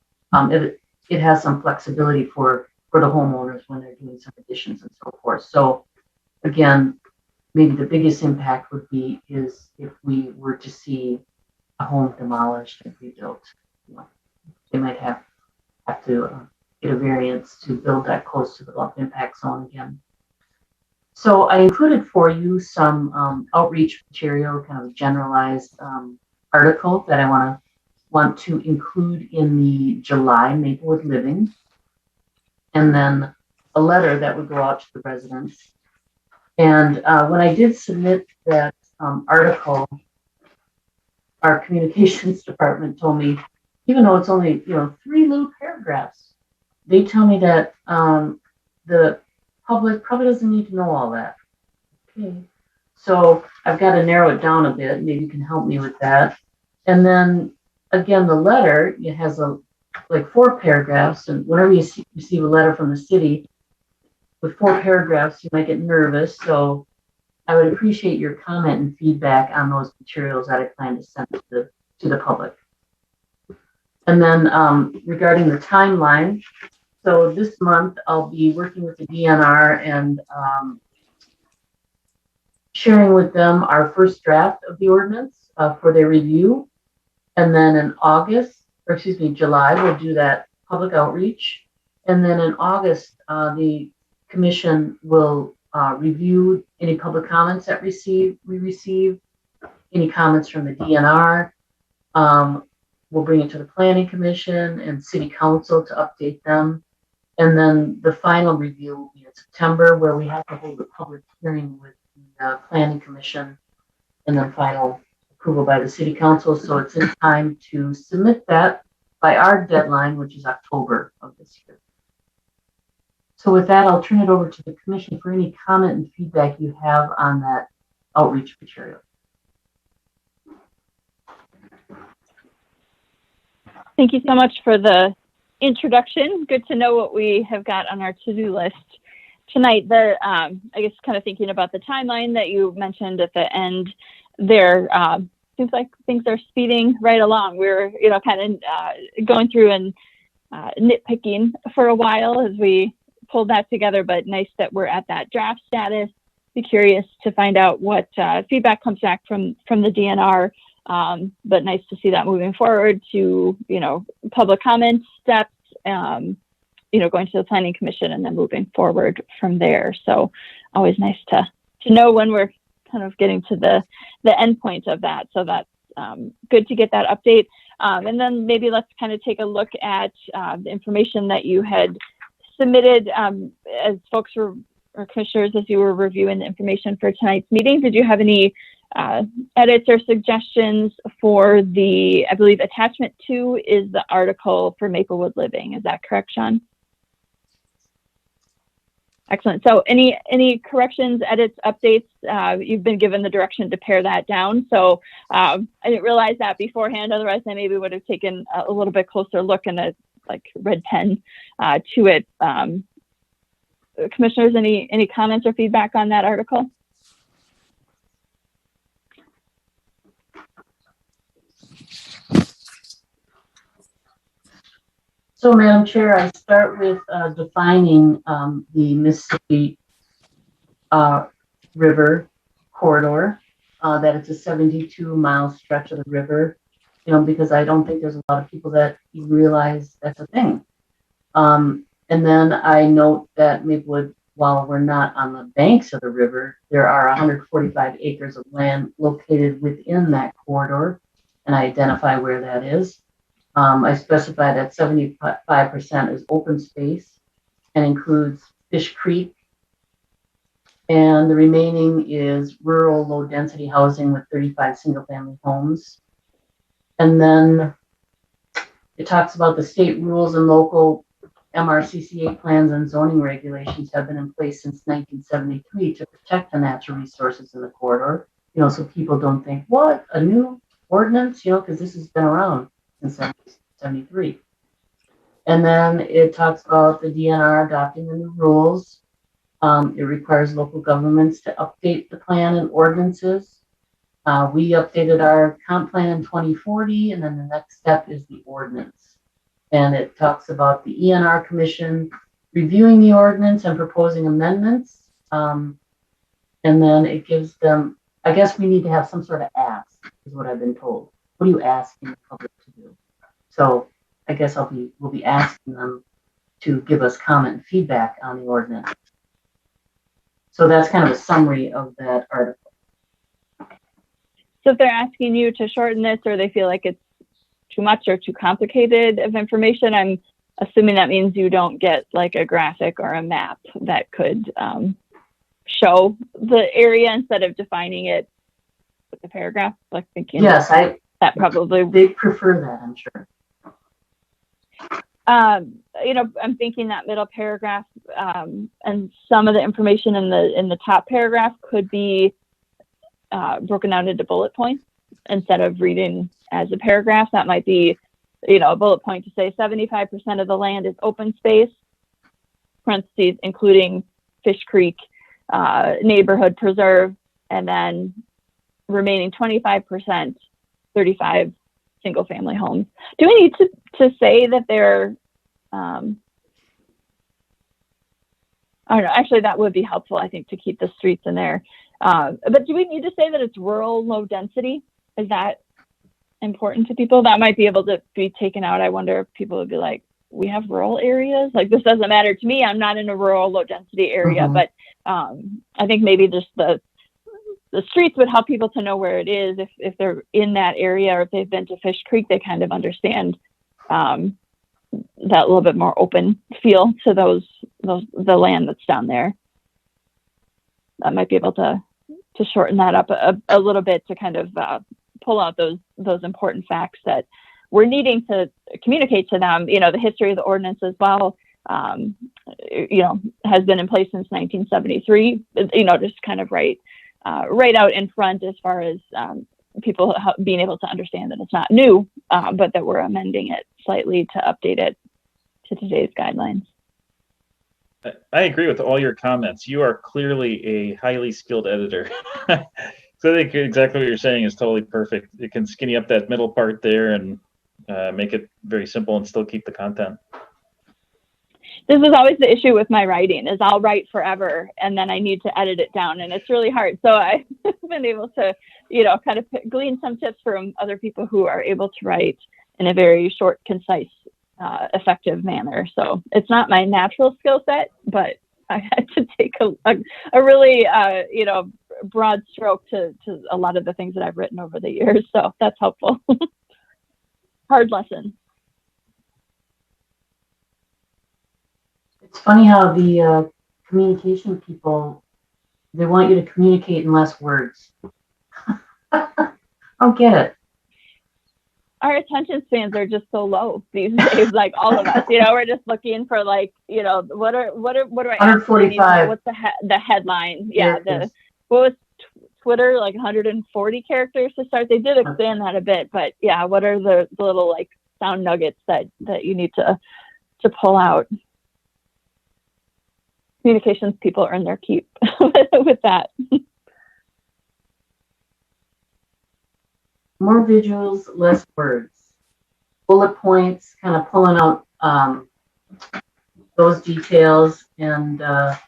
it has some flexibility for the homeowners when they're doing some additions and so forth. So again, maybe the biggest impact would be is if we were to see a home demolished and rebuilt. They might have to get a variance to build that close to the bluff impact zone again. So I included for you some outreach material, kind of a generalized article that I want to include in the July Maplewood Living, and then a letter that would go out to the residents. And when I did submit that article, our communications department told me, even though it's only 3 little paragraphs, they tell me that the public probably doesn't need to know all that. Okay, so I've got to narrow it down a bit. Maybe you can help me with that. And then again, the letter, it has like 4 paragraphs, and whenever you receive a letter from the city with 4 paragraphs, you might get nervous. So I would appreciate your comment and feedback on those materials that I plan to send to the public. And then regarding the timeline, so this month I'll be working with the DNR and sharing with them our first draft of the ordinance for their review. And then in July, we'll do that public outreach. And then in August, the commission will review any public comments that we receive, any comments from the DNR. We'll bring it to the Planning Commission and City Council to update them. And then the final review will be in September, where we have to hold a public hearing with the Planning Commission and then final approval by the City Council. So it's in time to submit that by our deadline, which is October of this year. So with that, I'll turn it over to the commission for any comment and feedback you have on that outreach material. Thank you so much for the introduction. Good to know what we have got on our to-do list tonight. I guess kind of thinking about the timeline that you mentioned at the end there, seems like things are speeding right along. We're, kind of going through and nitpicking for a while as we pulled that together, but nice that we're at that draft status. Be curious to find out what feedback comes back from the DNR. But nice to see that moving forward to, public comment steps, going to the Planning Commission and then moving forward from there. So always nice to know when we're kind of getting to the end point of that. So that's good to get that update. And then maybe let's kind of take a look at the information that you had submitted as folks were, or commissioners, as you were reviewing the information for tonight's meeting. Did you have any edits or suggestions for I believe attachment 2 is the article for Maplewood Living. Is that correct, Sean? Excellent. So any corrections, edits, updates? You've been given the direction to pare that down. So I didn't realize that beforehand. Otherwise, I maybe would have taken a little bit closer look and a red pen to it. Commissioners, any comments or feedback on that article? So, Madam Chair, I start with defining the Mississippi River corridor, that it's a 72-mile stretch of the river, because I don't think there's a lot of people that even realize that's a thing. And then I note that Maplewood, while we're not on the banks of the river, there are 145 acres of land located within that corridor, and I identify where that is. I specify that 75% is open space and includes Fish Creek, and the remaining is rural low-density housing with 35 single-family homes. And then it talks about the state rules and local MRCCA plans and zoning regulations have been in place since 1973 to protect the natural resources in the corridor, so people don't think, what, a new ordinance, because this has been around since 1973. And then it talks about the DNR adopting the new rules. It requires local governments to update the plan and ordinances. We updated our comp plan in 2040, and then the next step is the ordinance. And it talks about the ENR Commission reviewing the ordinance and proposing amendments. And then it gives them, I guess we need to have some sort of ask, is what I've been told. What are you asking the public to do? So I guess we'll be asking them to give us comment and feedback on the ordinance. So that's kind of a summary of that article. So if they're asking you to shorten this, or they feel like it's too much or too complicated of information, I'm assuming that means you don't get like a graphic or a map that could show the area instead of defining it with a paragraph. Like thinking, yes, that probably they prefer that, I'm sure. I'm thinking that middle paragraph and some of the information in the top paragraph could be broken down into bullet points instead of reading as a paragraph. That might be, a bullet point to say 75% of the land is open space, parentheses, including Fish Creek neighborhood preserve, and then remaining 25%, 35 single family homes. Do we need to say that they're, I don't know, actually that would be helpful, I think, to keep the streets in there. But do we need to say that it's rural low density? Is that important to people? That might be able to be taken out. I wonder if people would be like, we have rural areas? Like, this doesn't matter to me. I'm not in a rural low density area, but I think maybe just the streets would help people to know where it is if they're in that area, or if they've been to Fish Creek, they kind of understand that little bit more open feel to the land that's down there. That might be able to shorten that up a little bit to kind of pull out those important facts that we're needing to communicate to them. The history of the ordinance as well, has been in place since 1973, just kind of right out in front as far as people being able to understand that it's not new, but that we're amending it slightly to update it to today's guidelines. I agree with all your comments. You are clearly a highly skilled editor. So I think exactly what you're saying is totally perfect. It can skinny up that middle part there and make it very simple and still keep the content. this is always the issue with my writing is I'll write forever and then I need to edit it down and it's really hard. So I've been able to, kind of glean some tips from other people who are able to write in a very short, concise, effective manner. So it's not my natural skill set, but I had to take a really, broad stroke to a lot of the things that I've written over the years. So that's helpful. Hard lesson. It's funny how the communication people, they want you to communicate in less words. I don't get it. Our attention spans are just so low these days, like all of us, we're just looking for what do I 145. what's the headline? Yeah. What was Twitter, like 140 characters to start? They did expand that a bit, but yeah, what are the little like sound nuggets that you need to pull out? Communications people earn their keep with that. More visuals, less words. Bullet points, kind of pulling out those details. And I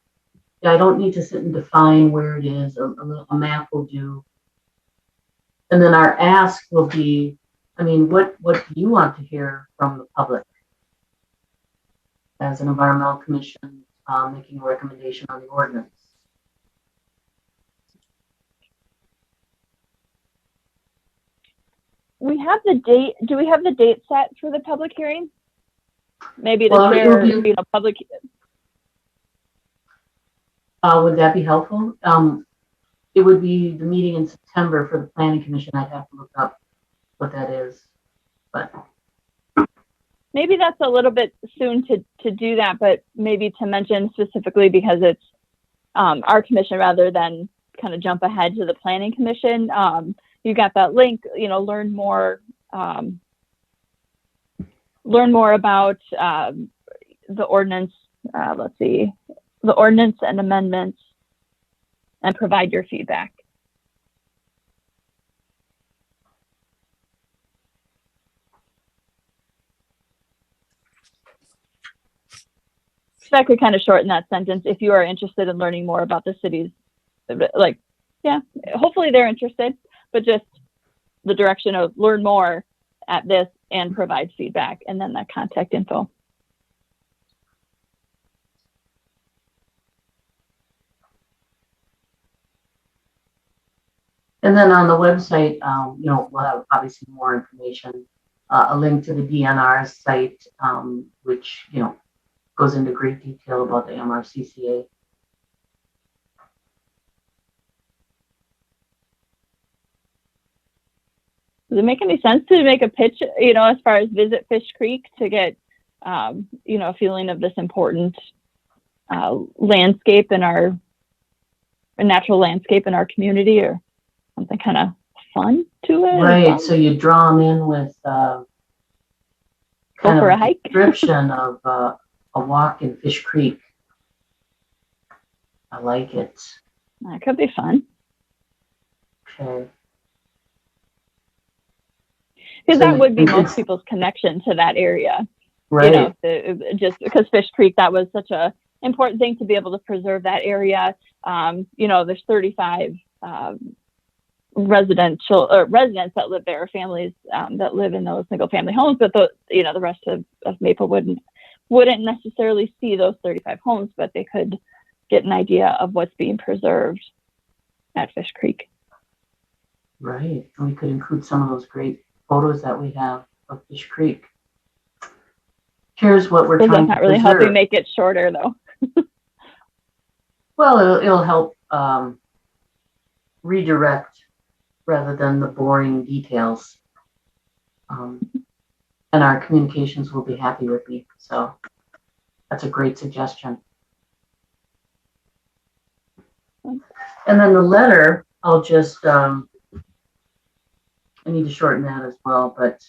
don't need to sit and define where it is. A map will do. And then our ask will be, what do you want to hear from the public? As an environmental commission, making a recommendation on the ordinance. We have the date. Do we have the date set for the public hearing? Maybe the public. Would that be helpful? It would be the meeting in September for the Planning Commission. I'd have to look up what that is, but maybe that's a little bit soon to do that, but maybe to mention specifically because it's our commission rather than kind of jump ahead to the Planning Commission. You got that link, learn more about the ordinance. Let's see, the ordinance and amendments, and provide your feedback. So I could kind of shorten that sentence. If you are interested in learning more about the cities, hopefully they're interested, but just the direction of learn more at this and provide feedback, and then that contact info. And then on the website, we'll have obviously more information, a link to the DNR site, which, goes into great detail about the MRCCA. Does it make any sense to make a pitch, as far as visit Fish Creek to get, a feeling of this important landscape in a natural landscape in our community, or something kind of fun to it? Right. So you draw them in with go for a hike. Description of a walk in Fish Creek. I like it. That could be fun. Okay. Because that would be most people's connection to that area. Right. Just because Fish Creek, that was such a important thing to be able to preserve that area. There's 35 residents that live there, families that live in those single family homes, but the rest of Maplewood wouldn't necessarily see those 35 homes, but they could get an idea of what's being preserved at Fish Creek. Right. And we could include some of those great photos that we have of Fish Creek. Here's what we're trying to preserve. That's not really helping make it shorter, though. Well, it'll help redirect rather than the boring details. And our communications will be happy with me. So that's a great suggestion. And then the letter, I'll just, I need to shorten that as well, but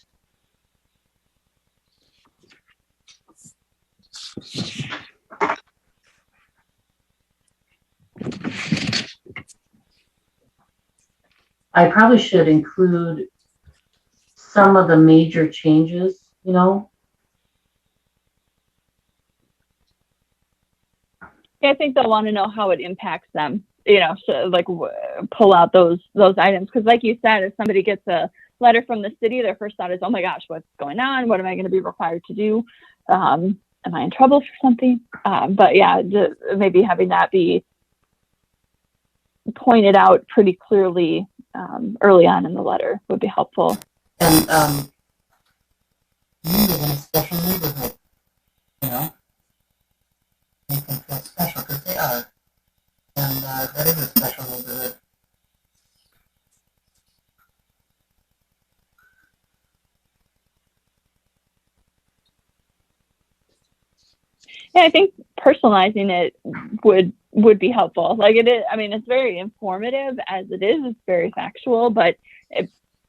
I probably should include some of the major changes, I think they'll want to know how it impacts them, so like pull out those items. Because like you said, if somebody gets a letter from the city, their first thought is, oh my gosh, what's going on? What am I going to be required to do? Am I in trouble for something? But yeah, maybe having that be pointed out pretty clearly early on in the letter would be helpful. And you live in a special neighborhood, make them feel special because they are. And that is a special neighborhood. Yeah, I think personalizing it would be helpful. Like it is, I mean, it's very informative as it is. It's very factual, but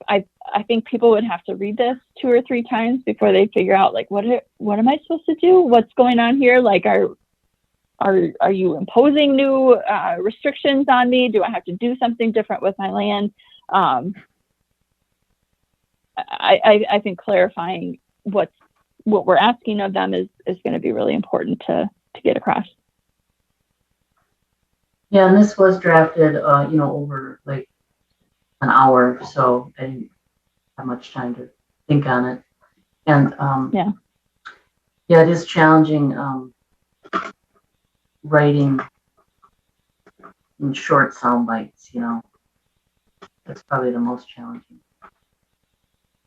I think people would have to read this 2 or 3 times before they figure out like what am I supposed to do? What's going on here? Like are you imposing new restrictions on me? Do I have to do something different with my land? I think clarifying what we're asking of them is going to be really important to get across. Yeah, and this was drafted, over like an hour, so I didn't have much time to think on it. And yeah, it is challenging writing in short sound bites. That's probably the most challenging.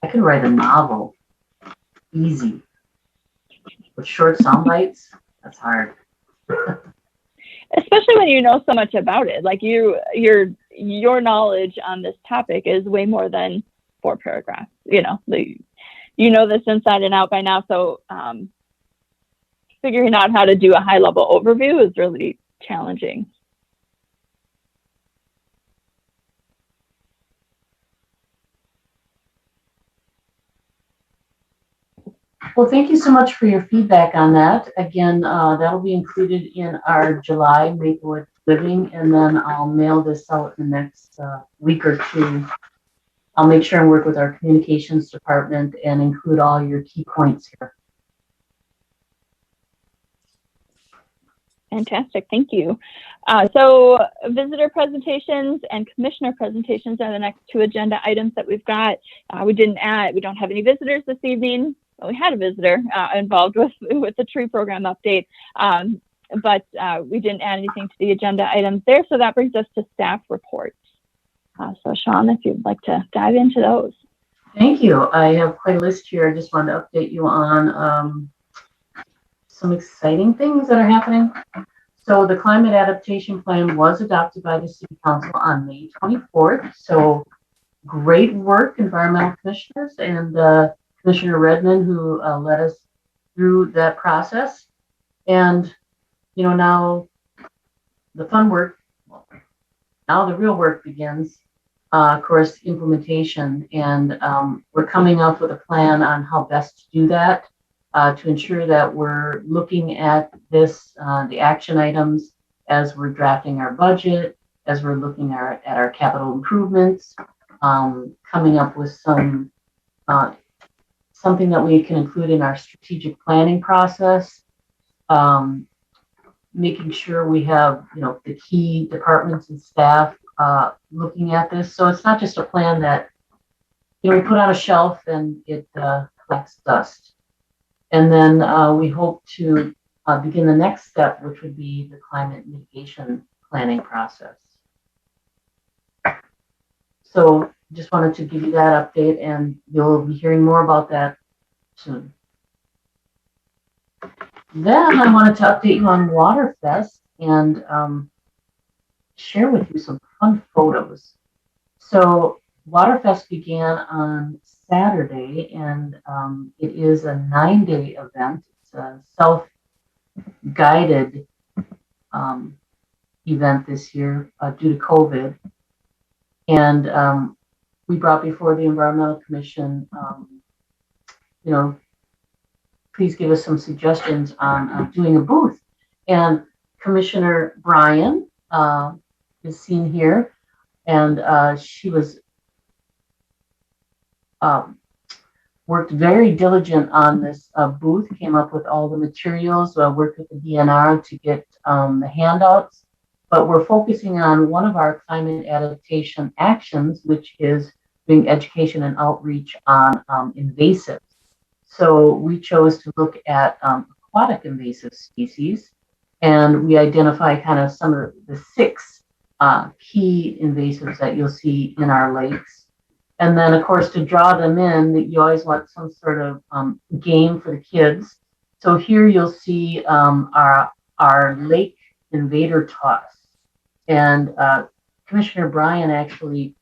I could write a novel easy, but short sound bites, that's hard. Especially when you know so much about it. Like your knowledge on this topic is way more than 4 paragraphs. You know this inside and out by now. So figuring out how to do a high level overview is really challenging. Well, thank you so much for your feedback on that. Again, that'll be included in our July Maplewood Living, and then I'll mail this out in the next week or 2. I'll make sure and work with our communications department and include all your key points here. Fantastic, thank you. So visitor presentations and commissioner presentations are the next 2 agenda items that we've got. We don't have any visitors this evening. Well, we had a visitor involved with the tree program update, but we didn't add anything to the agenda items there. So that brings us to staff reports. So Sean, if you'd like to dive into those. Thank you. I have quite a list here. I just wanted to update you on some exciting things that are happening. So the climate adaptation plan was adopted by the City Council on May 24th. So great work, environmental commissioners and Commissioner Redmond, who led us through that process. And, now the fun work, now the real work begins, of course, implementation. And we're coming up with a plan on how best to do that to ensure that we're looking at this, the action items as we're drafting our budget, as we're looking at our capital improvements, coming up with something that we can include in our strategic planning process, making sure we have, the key departments and staff looking at this. So it's not just a plan that, we put on a shelf and it collects dust. And then we hope to begin the next step, which would be the climate mitigation planning process. So just wanted to give you that update, and you'll be hearing more about that soon. Then I wanted to update you on Waterfest and share with you some fun photos. So Waterfest began on Saturday, and it is a 9-day event. It's a self-guided event this year due to COVID. And we brought before the Environmental Commission, please give us some suggestions on doing a booth. And Commissioner Bryan is seen here, and she was worked very diligent on this booth, came up with all the materials, worked with the DNR to get the handouts. But we're focusing on one of our climate adaptation actions, which is doing education and outreach on invasives. So we chose to look at aquatic invasive species, and we identify kind of some of the 6 key invasives that you'll see in our lakes. And then, of course, to draw them in, you always want some sort of game for the kids. So here you'll see our lake invader toss. And Commissioner Bryan actually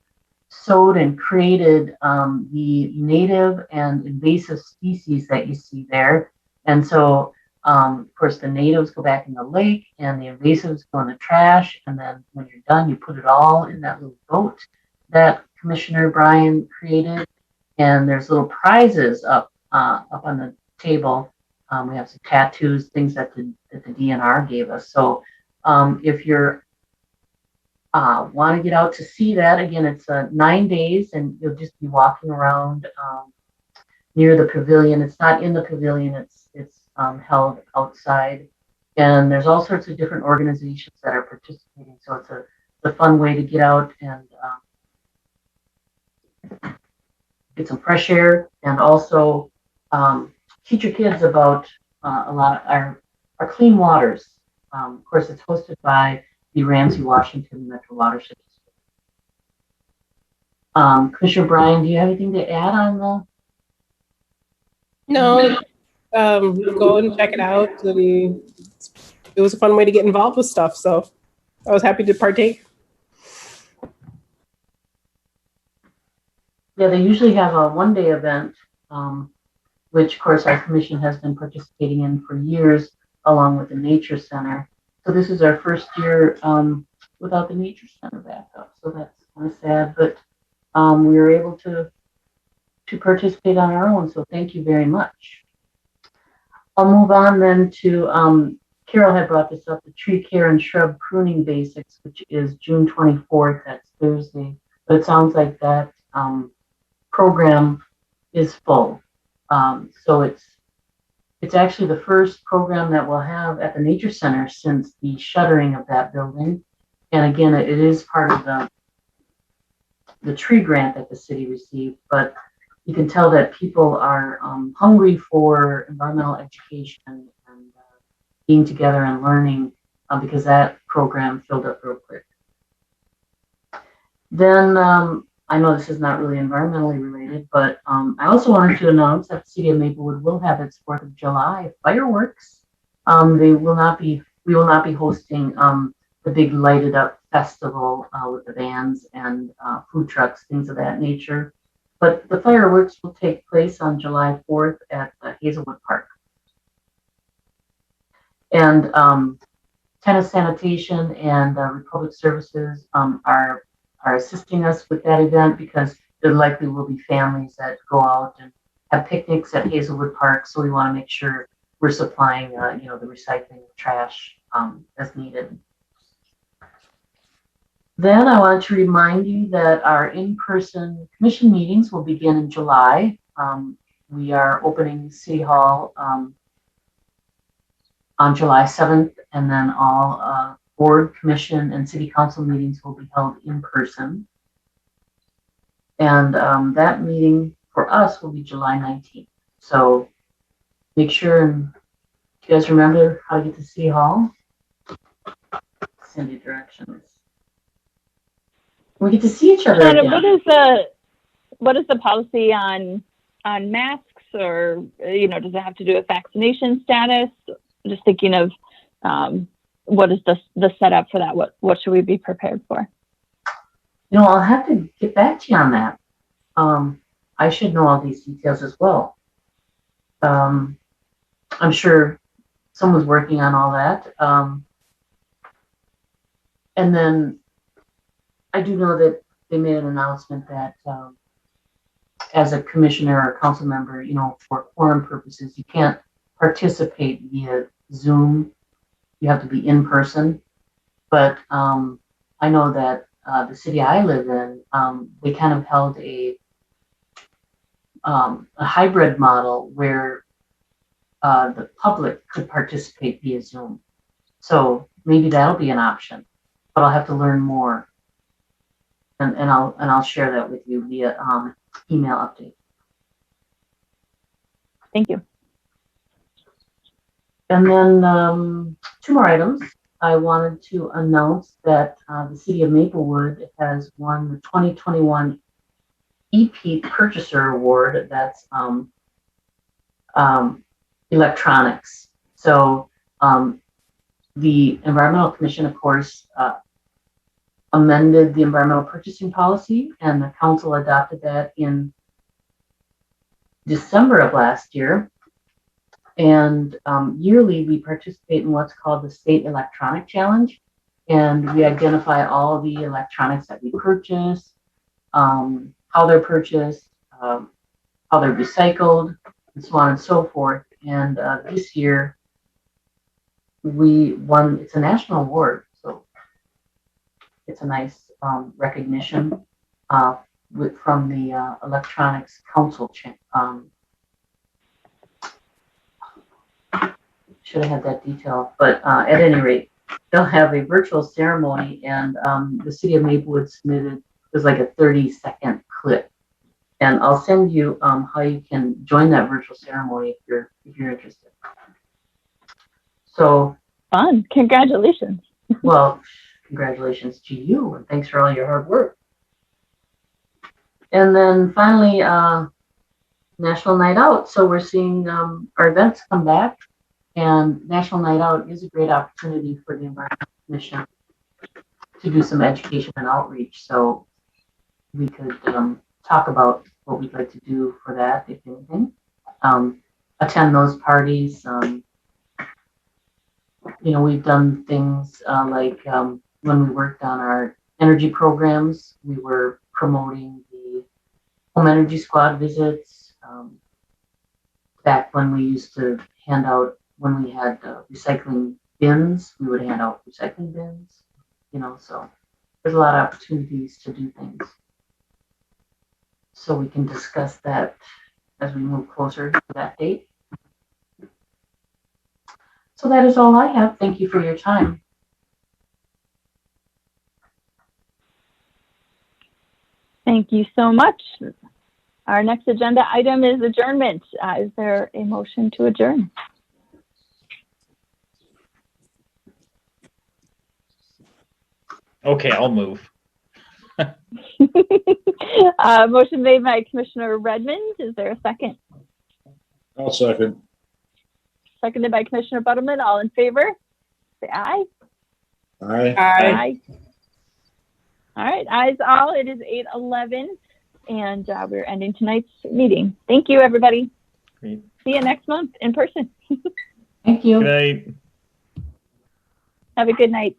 sowed and created the native and invasive species that you see there. And so, of course, the natives go back in the lake and the invasives go in the trash. And then when you're done, you put it all in that little boat that Commissioner Bryan created. And there's little prizes up on the table. We have some tattoos, things that the DNR gave us. So if you're want to get out to see that, again, it's 9 days, and you'll just be walking around near the pavilion. It's not in the pavilion; it's held outside, and there's all sorts of different organizations that are participating. So it's a fun way to get out and get some fresh air, and also teach your kids about a lot of our clean waters. Of course, it's hosted by the Ramsey Washington Metro Watershed District. Commissioner Bryan, do you have anything to add on the? No, go and check it out. And it was a fun way to get involved with stuff, so I was happy to partake. Yeah, they usually have a one-day event, which of course our commission has been participating in for years, along with the Nature Center. So this is our first year without the Nature Center backup. So that's kind of sad, but we were able to participate on our own. So thank you very much. I'll move on then to Carol had brought this up, the tree care and shrub pruning basics, which is June 24th. That's Thursday. But it sounds like that program is full. So it's actually the first program that we'll have at the Nature Center since the shuttering of that building. And again, it is part of the tree grant that the city received, but you can tell that people are hungry for environmental education and being together and learning because that program filled up real quick. Then I know this is not really environmentally related, but I also wanted to announce that the city of Maplewood will have its 4th of July fireworks. We will not be hosting the big lighted up festival with the bands and food trucks, things of that nature. But the fireworks will take place on July 4th at Hazelwood Park. And Tennis Sanitation and Republic Services are assisting us with that event because there likely will be families that go out and have picnics at Hazelwood Park. So we want to make sure we're supplying, the recycling trash as needed. Then I want to remind you that our in-person commission meetings will begin in July. We are opening City Hall on July 7th, and then all board, commission, and city council meetings will be held in person. And that meeting for us will be July 19th. So make sure and you guys remember how to get to City Hall. Send you directions. We get to see each other again. What is the policy on masks, or does it have to do with vaccination status? Just thinking of what is the setup for that? What should we be prepared for? I'll have to get back to you on that. I should know all these details as well. I'm sure someone's working on all that. And then I do know that they made an announcement that as a commissioner or council member, for quorum purposes, you can't participate via Zoom. You have to be in person. But I know that the city I live in, they kind of held a a hybrid model where the public could participate via Zoom. So maybe that'll be an option, but I'll have to learn more, and I'll share that with you via email update. Thank you. And then 2 more items. I wanted to announce that the city of Maplewood has won the 2021 EP Purchaser Award. That's electronics. So the Environmental Commission, of course, amended the environmental purchasing policy, and the council adopted that in December of last year. And yearly, we participate in what's called the State Electronic Challenge, and we identify all the electronics that we purchase, how they're purchased, how they're recycled, and so on and so forth. And this year, we won. It's a national award, so it's a nice recognition from the Electronics Council. Should have had that detail, but at any rate, they'll have a virtual ceremony, and the city of Maplewood submitted, there's like a 30-second clip, and I'll send you how you can join that virtual ceremony if you're interested. So Fun. Congratulations. well, congratulations to you, and thanks for all your hard work. And then finally, National Night Out. So we're seeing our events come back. And National Night Out is a great opportunity for the Environmental Commission to do some education and outreach. So we could talk about what we'd like to do for that, if anything. Attend those parties. We've done things like when we worked on our energy programs, we were promoting the home energy squad visits. Back when we used to hand out, when we had recycling bins, we would hand out recycling bins, so there's a lot of opportunities to do things. So we can discuss that as we move closer to that date. So that is all I have. Thank you for your time. Thank you so much. Our next agenda item is adjournment. Is there a motion to adjourn? Okay, I'll move. Motion made by Commissioner Redmond. Is there a second? I'll second. Seconded by Commissioner Buttleman. All in favor? Say aye. Aye. Aye. All right, ayes all. It is 8:11, and we're ending tonight's meeting. Thank you, everybody. Great. See you next month in person. Thank you. Good night. Have a good night.